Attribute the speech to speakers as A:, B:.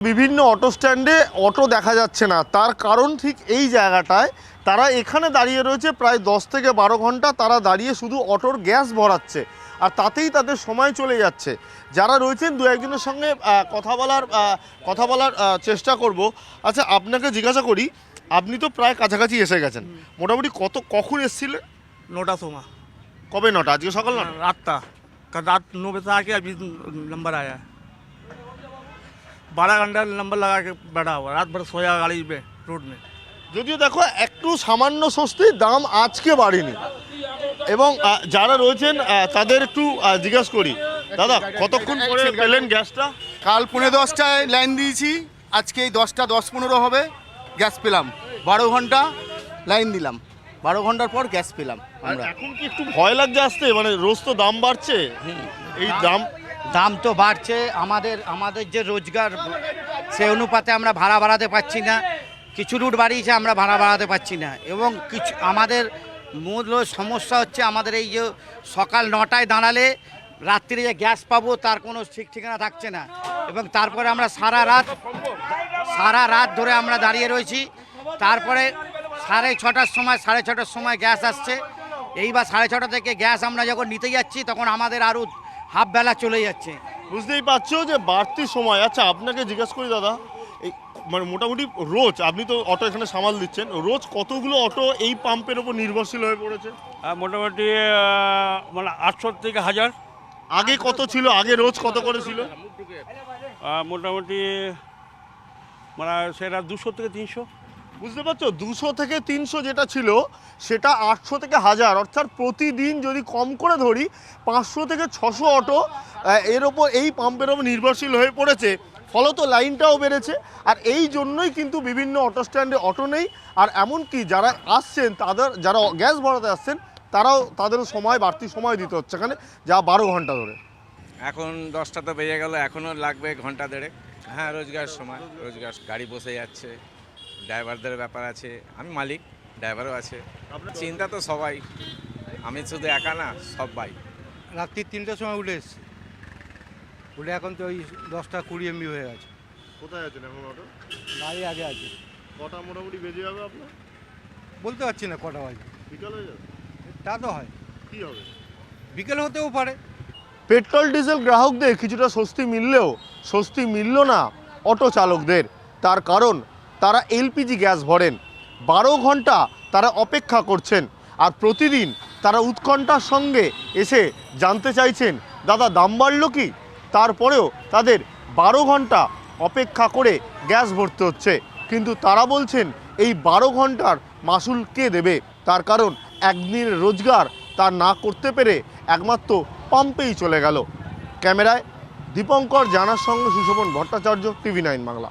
A: বিভিন্ন অটো স্ট্যান্ডে অটো দেখা যাচ্ছে না, তার কারণ ঠিক এই জায়গাটায় তারা এখানে দাঁড়িয়ে রয়েছে প্রায় 10 থেকে 12 ঘন্টা। তারা দাঁড়িয়ে শুধু অটোর গ্যাস ভরাচ্ছে, আর তাতেই তাদের সময় চলে যাচ্ছে। যারা রয়েছেন দু একজনের সঙ্গে কথা বলার চেষ্টা করব। আচ্ছা, আপনাকে জিজ্ঞাসা করি, আপনি তো প্রায় কাছাকাছি এসে গেছেন, মোটামুটি কখন এসেছিলেন?
B: 9টার সময়।
A: কবে 9টা? আজকে সকাল 9টা?
B: रात 9 बजे से आके अभी नंबर आया है। 12 घंटा नंबर लगा के बैठा हुआ, रात भर सोया गाड़ी पे रोड में।
A: যদিও দেখো একটু সামান্য স্বস্তি, দাম আজকে বাড়েনি। এবং যারা রয়েছেন তাদের একটু জিজ্ঞেস করি, দাদা কতক্ষণ পরে পেলেন গ্যাসটা?
C: কাল 10:15টায় লাইন দিয়েছি, আজকে এই 10টা 10-15 হবে গ্যাস পেলাম। 12 ঘন্টা লাইন দিলাম, 12 ঘন্টার পর গ্যাস পেলাম আমরা।
A: এখন কি একটু ভয় লাগছে আসতে? মানে রোজ তো দাম বাড়ছে, এই
D: দাম তো বাড়ছে, আমাদের যে রোজগার সে অনুপাতে আমরা ভাড়া বাড়াতে পারছি না। কিছু রুট বাড়িয়েছে, আমরা ভাড়া বাড়াতে পারছি না। এবং কিছু আমাদের মূল সমস্যা হচ্ছে আমাদের এই যে সকাল 9টায় দাঁড়ালে রাত্রিরে যে গ্যাস পাবো তার কোনো ঠিক ঠিকানা থাকছে না। এবং তারপরে আমরা সারা রাত ধরে আমরা দাঁড়িয়ে রয়েছি। তারপরে 6:30টার সময় গ্যাস আসছে। এইবার 6:30 থেকে গ্যাস আমরা যখন নিতে যাচ্ছি তখন আমাদের আরও হাফ বেলা চলে যাচ্ছে।
A: বুঝতেই পারছো যে বাড়তি সময়। আচ্ছা, আপনাকে জিজ্ঞাসা করি দাদা, এই মানে মোটামুটি রোজ আপনি তো অটো এখানে সামাল দিচ্ছেন, রোজ কতগুলো অটো এই পাম্পের ওপর নির্ভরশীল হয়ে পড়েছে?
B: মোটামুটি মানে 800 থেকে 1000।
A: আগে কত ছিল? আগে রোজ কত করে ছিল?
B: মোটামুটি মানে সেটা 200 থেকে 300।
A: বুঝতে পারছো, 200 থেকে 300 যেটা ছিল সেটা 800 থেকে 1000, অর্থাৎ প্রতিদিন যদি কম করে ধরি 500 থেকে 600 অটো এর ওপর এই পাম্পের ওপর নির্ভরশীল হয়ে পড়েছে। ফলত লাইনটাও বেড়েছে, আর এই জন্যই কিন্তু বিভিন্ন অটো স্ট্যান্ডে অটো নেই। আর এমনকি যারা আসছেন, যারা গ্যাস ভরাতে আসছেন তাদেরও বাড়তি সময় দিতে হচ্ছে এখানে, যা 12 ঘন্টা ধরে।
E: এখন 10টা তো বেজে গেল, এখনও লাগবে ঘন্টা দেড়েক। হ্যাঁ, রোজগার গাড়ি বসে যাচ্ছে, ড্রাইভারদের ব্যাপার আছে। আমি মালিক, ড্রাইভারও আছে। চিন্তা তো সবাই, আমি শুধু একা না, সবাই।
D: রাত্রি 3টার সময় উঠে এসছি, উঠে এখন তো ওই 10টা-20 এমবি হয়ে গেছে।
A: কোথায় আছেন এখন? অটো
D: গাড়ি আগে আছে।
A: কটা মোটামুটি বেজে যাবে আপনার?
D: বলতে পারছি না কটা বাজে।
A: বিকাল হয়ে যাবে?
D: তা তো হয়,
A: কী হবে?
D: বিকেল হতেও পারে।
A: পেট্রোল ডিজেল গ্রাহকদের কিছুটা স্বস্তি মিললেও স্বস্তি মিলল না অটো চালকদের। তার কারণ তারা এলপিজি গ্যাস ভরেন, 12 ঘন্টা তারা অপেক্ষা করছেন, আর প্রতিদিন তারা উৎকণ্ঠার সঙ্গে এসে জানতে চাইছেন, দাদা দাম বাড়ল কি? তারপরেও তাদের 12 ঘন্টা অপেক্ষা করে গ্যাস ভরতে হচ্ছে। কিন্তু তারা বলছেন এই 12 ঘন্টার মাসুল কে দেবে? তার কারণ একদিনের রোজগার তার না করতে পেরে একমাত্র পাম্পেই চলে গেল। ক্যামেরায় দীপঙ্কর জানার সঙ্গে সুশোভন ভট্টাচার্য, TV9 বাংলা।